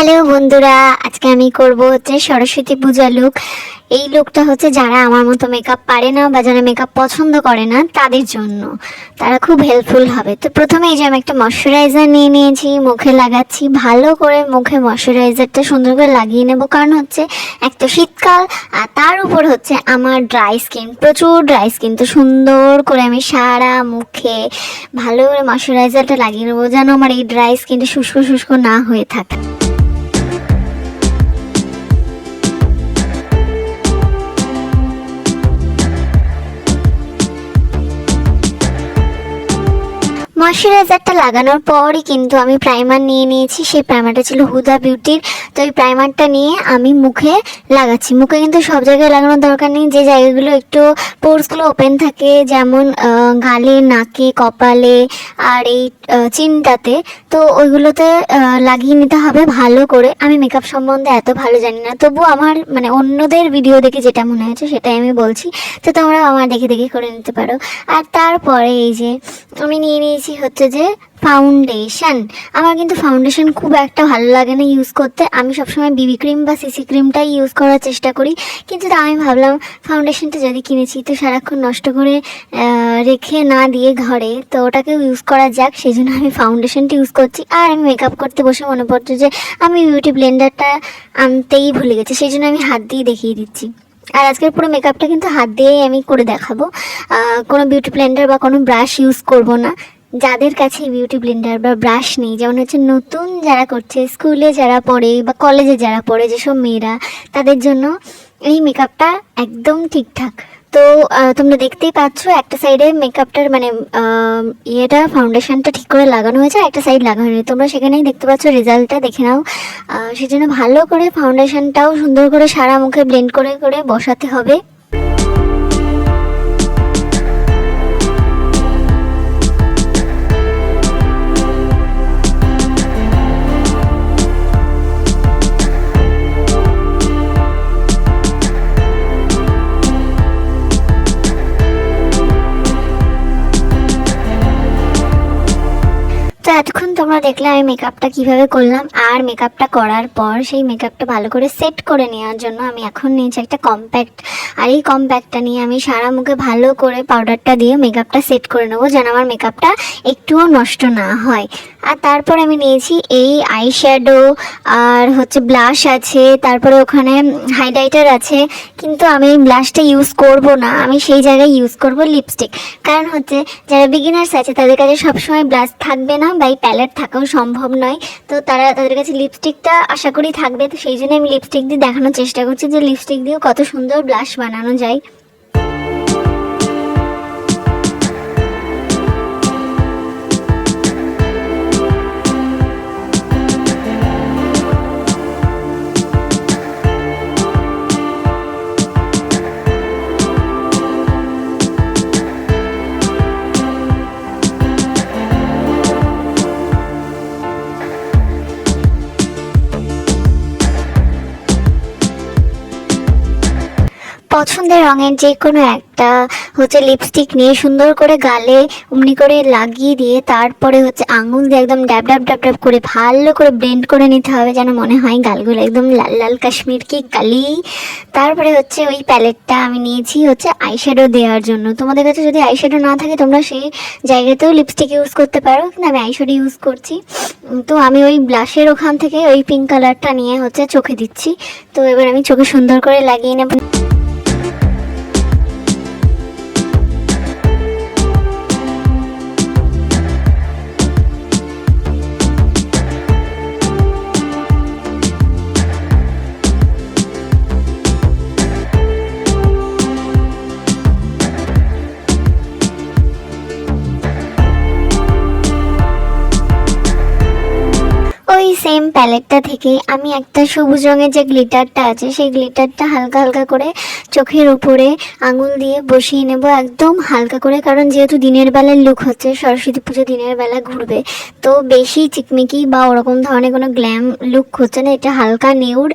Hello বন্ধুরা, আজকে আমি করব হচ্ছে সরস্বতী পূজা লুক। এই লুকটা হচ্ছে যারা আমার মতো মেকআপ পারে না বা যারা মেকআপ পছন্দ করে না তাদের জন্য, তারা খুব হেল্পফুল হবে। তো প্রথমে এই যে আমি একটা ময়শ্চারাইজার নিয়ে নিয়েছি, মুখে লাগাচ্ছি। ভালো করে মুখে ময়শ্চারাইজারটা সুন্দর করে লাগিয়ে নেব, কারণ হচ্ছে এক তো শীতকাল, আর তার উপর হচ্ছে আমার ড্রাই স্কিন, প্রচুর ড্রাই স্কিন। তো সুন্দর করে আমি সারা মুখে ভালো করে ময়শ্চারাইজারটা লাগিয়ে নেবো, যেন আমার এই ড্রাই স্কিনটা শুষ্ক শুষ্ক না হয়ে থাকে। ময়শ্চারাইজারটা লাগানোর পরই কিন্তু আমি প্রাইমার নিয়ে নিয়েছি। সেই প্রাইমারটা ছিল হুদা বিউটির। তো এই প্রাইমারটা নিয়ে আমি মুখে লাগাচ্ছি। মুখে কিন্তু সব জায়গায় লাগানোর দরকার নেই, যে জায়গাগুলো একটু পোর্সগুলো ওপেন থাকে, যেমন গালে, নাকে, কপালে আর এই চিনটাতে, তো ওইগুলোতে লাগিয়ে নিতে হবে ভালো করে। আমি মেকআপ সম্বন্ধে এত ভালো জানি না, তবু আমার মানে অন্যদের ভিডিও দেখে যেটা মনে হয়েছে সেটাই আমি বলছি। তো তোমরা আমার দেখে দেখে করে নিতে পারো। আর তারপরে এই যে আমি নিয়ে নিয়েছি হচ্ছে যে ফাউন্ডেশন। আমার কিন্তু ফাউন্ডেশন খুব একটা ভালো লাগে না ইউজ করতে। আমি সবসময় বিবি ক্রিম বা সিসি ক্রিমটাই ইউজ করার চেষ্টা করি, কিন্তু তা আমি ভাবলাম ফাউন্ডেশনটা যদি কিনেছি তো সারাক্ষণ নষ্ট করে রেখে না দিয়ে ঘরে, তো ওটাকেও ইউজ করা যাক, সেই জন্য আমি ফাউন্ডেশনটা ইউজ করছি। আর আমি মেকআপ করতে বসে মনে পড়ছে যে আমি বিউটি ব্লেন্ডারটা আনতেই ভুলে গেছি, সেই জন্য আমি হাত দিয়ে দেখিয়ে দিচ্ছি। আর আজকের পুরো মেকআপটা কিন্তু হাত দিয়েই আমি করে দেখাবো, কোনো বিউটি ব্লেন্ডার বা কোনো ব্রাশ ইউজ করব না। যাদের কাছে বিউটি ব্লেন্ডার বা ব্রাশ নেই, যেমন হচ্ছে নতুন যারা করছে, স্কুলে যারা পড়ে বা কলেজে যারা পড়ে, যেসব মেয়েরা, তাদের জন্য এই মেকআপটা একদম ঠিকঠাক। তো তোমরা দেখতেই পাচ্ছ একটা সাইডে মেকআপটার মানে ইয়েটা, ফাউন্ডেশনটা ঠিক করে লাগানো হয়েছে, আর একটা সাইড লাগানো হয়নি। তোমরা সেখানেই দেখতে পাচ্ছ, রেজাল্টটা দেখে নাও। সেই জন্য ভালো করে ফাউন্ডেশনটাও সুন্দর করে সারা মুখে ব্লেন্ড করে করে বসাতে হবে। তো এতক্ষণ তোমরা দেখলে আমি মেকআপটা কিভাবে করলাম। আর মেকআপটা করার পর সেই মেকআপটা ভালো করে সেট করে নেওয়ার জন্য আমি এখন নিয়েছি একটা কম্প্যাক্ট। আর এই কম্প্যাক্টটা নিয়ে আমি সারা মুখে ভালো করে পাউডারটা দিয়ে মেকআপটা সেট করে নেবো, যেন আমার মেকআপটা একটুও নষ্ট না হয়। আর তারপর আমি নিয়েছি এই আইশ্যাডো, আর হচ্ছে ব্লাশ আছে, তারপরে ওখানে হাইলাইটার আছে। কিন্তু আমি এই ব্লাশটা ইউজ করব না, আমি সেই জায়গায় ইউজ করব লিপস্টিক। কারণ হচ্ছে যারা বিগিনার্স আছে তাদের কাছে সবসময় ব্লাশ থাকবে না, বা এই প্যালেট থাকাও সম্ভব নয়। তো তাদের কাছে লিপস্টিকটা আশা করি থাকবে। তো সেই জন্য আমি লিপস্টিক দিয়ে দেখানোর চেষ্টা করছি যে লিপস্টিক দিয়েও কত সুন্দর ব্লাশ বানানো যায়। পছন্দের রঙের যে কোনো একটা হচ্ছে লিপস্টিক নিয়ে সুন্দর করে গালে অমনি করে লাগিয়ে দিয়ে, তারপরে হচ্ছে আঙুল দিয়ে একদম ড্যাব ড্যাব ড্যাব ড্যাব করে ভালো করে ব্লেন্ড করে নিতে হবে, যেন মনে হয় গালগুলো একদম লাল লাল কাশ্মীর কি কালি। তারপরে হচ্ছে ওই প্যালেটটা আমি নিয়েছি হচ্ছে আইশ্যাডো দেওয়ার জন্য। তোমাদের কাছে যদি আইশ্যাডো না থাকে তোমরা সেই জায়গাতেও লিপস্টিক ইউজ করতে পারো, কিন্তু আমি আইশ্যাডো ইউজ করছি। তো আমি ওই ব্লাশের ওখান থেকে ওই পিঙ্ক কালারটা নিয়ে হচ্ছে চোখে দিচ্ছি। তো এবার আমি চোখে সুন্দর করে লাগিয়ে নেব। ওই সেম প্যালেটটা থেকে আমি একটা সবুজ রঙের যে গ্লিটারটা আছে, সেই গ্লিটারটা হালকা হালকা করে চোখের উপরে আঙুল দিয়ে বসিয়ে নেব, একদম হালকা করে। কারণ যেহেতু দিনের বেলার লুক হচ্ছে, সরস্বতী পুজো দিনের বেলা ঘুরবে, তো বেশি চিকমিকি বা ওরকম ধরনের কোনো গ্ল্যাম লুক হচ্ছে না। এটা হালকা নিউড,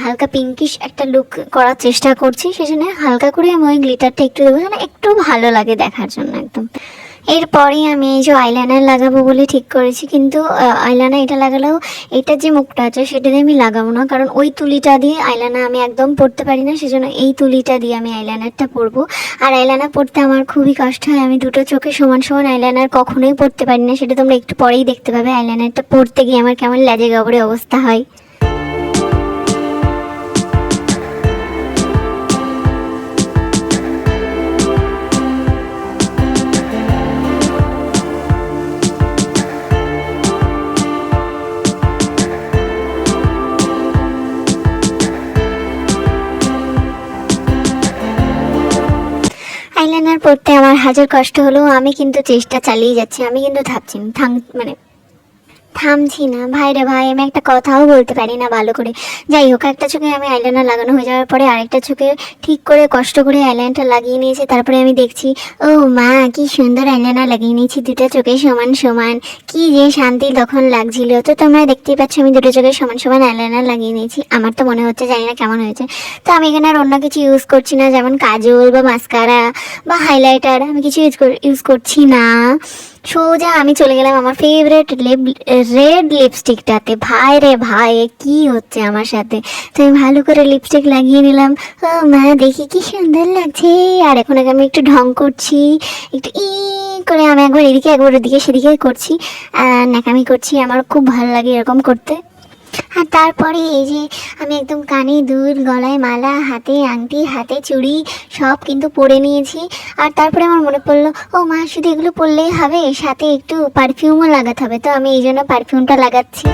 হালকা পিঙ্কিশ একটা লুক করার চেষ্টা করছি, সেজন্য হালকা করে আমি ওই গ্লিটারটা একটু দেবো, যেন একটু ভালো লাগে দেখার জন্য একদম। এরপরেই আমি এই যে আইলাইনার লাগাবো বলে ঠিক করেছি, কিন্তু আইলাইনার এটা লাগালেও এটার যে মুখটা আছে সেটা দিয়ে আমি লাগাবো না, কারণ ওই তুলিটা দিয়ে আইলাইনার আমি একদম পরতে পারি না, সেজন্য এই তুলিটা দিয়ে আমি আইলাইনারটা পরবো। আর আইলাইনার পরতে আমার খুবই কষ্ট হয়, আমি দুটো চোখে সমান সমান আইলাইনার কখনোই পরতে পারি না, সেটা তোমরা একটু পরেই দেখতে পাবে আইলাইনারটা পরতে গিয়ে আমার কেমন লেজে গবরে অবস্থা হয়। আইলাইনার পরতে আমার হাজার কষ্ট হলেও আমি কিন্তু চেষ্টা চালিয়ে যাচ্ছি, আমি কিন্তু থামছি না। ভাই রে ভাই, আমি একটা কথাও বলতে পারি না ভালো করে। যাই হোক, একটা চোখে আমি আইলাইনার লাগানো হয়ে যাওয়ার পরে আরেকটা চোখে ঠিক করে কষ্ট করে আইলাইনারটা লাগিয়ে নিয়েছি। তারপরে আমি দেখছি, ও মা কি সুন্দর আইলাইনার লাগিয়ে নিয়েছি, দুটো চোখে সমান সমান, কি যে শান্তি তখন লাগছিল। তো তোমরা দেখতেই পাচ্ছ আমি দুটো চোখে সমান সমান আইলাইনার লাগিয়ে নিয়েছি। আমার তো মনে হচ্ছে, জানি না কেমন হয়েছে। তো আমি এখানে আর অন্য কিছু ইউজ করছি না, যেমন কাজল বা মাস্কারা বা হাইলাইটার, আমি কিছু ইউজ করছি না। সোজা আমি চলে গেলাম আমার ফেভারিট রেড লিপস্টিকটাতে। ভাই রে ভাই, কি হচ্ছে আমার সাথে। তো আমি ভালো করে লিপস্টিক লাগিয়ে নিলাম। ও মা, দেখি কি সুন্দর লাগছে। আর এখন আমি একটু ঢং করছি, একটু করে আমি একবার এদিকে একবার ওদিকে সেদিকে করছি, ন্যাকামি করছি। আমার খুব ভালো লাগে এরকম করতে। আর তারপরে এই যে আমি একদম কানে দুল, গলায় মালা, হাতে আংটি, হাতে চুড়ি সব কিন্তু পরে নিয়েছি। আর তারপরে আমার মনে পড়লো, ও মা, শুধু এগুলো পরলেই হবে, সাথে একটু পারফিউমও লাগাতে হবে। তো আমি এই জন্য পারফিউমটা লাগাচ্ছি।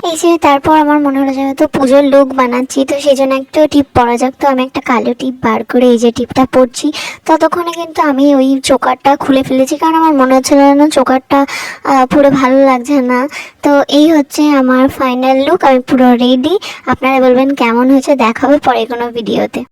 এই যে তারপর আমার মনে হলো যেহেতু পুজোর লুক বানাচ্ছি, তো সেই জন্য একটা টিপ পরা যাক। তো আমি একটা কালো টিপ বার করে এই যে টিপটা পরছি। ততক্ষণে কিন্তু আমি ওই চোকারটা খুলে ফেলেছি, কারণ আমার মনে হচ্ছিল না চোকারটা পুরো ভালো লাগছে না। তো এই হচ্ছে আমার ফাইনাল লুক, আমি পুরো রেডি। আপনারা বলবেন কেমন হয়েছে, দেখাবে পরে কোনো ভিডিওতে।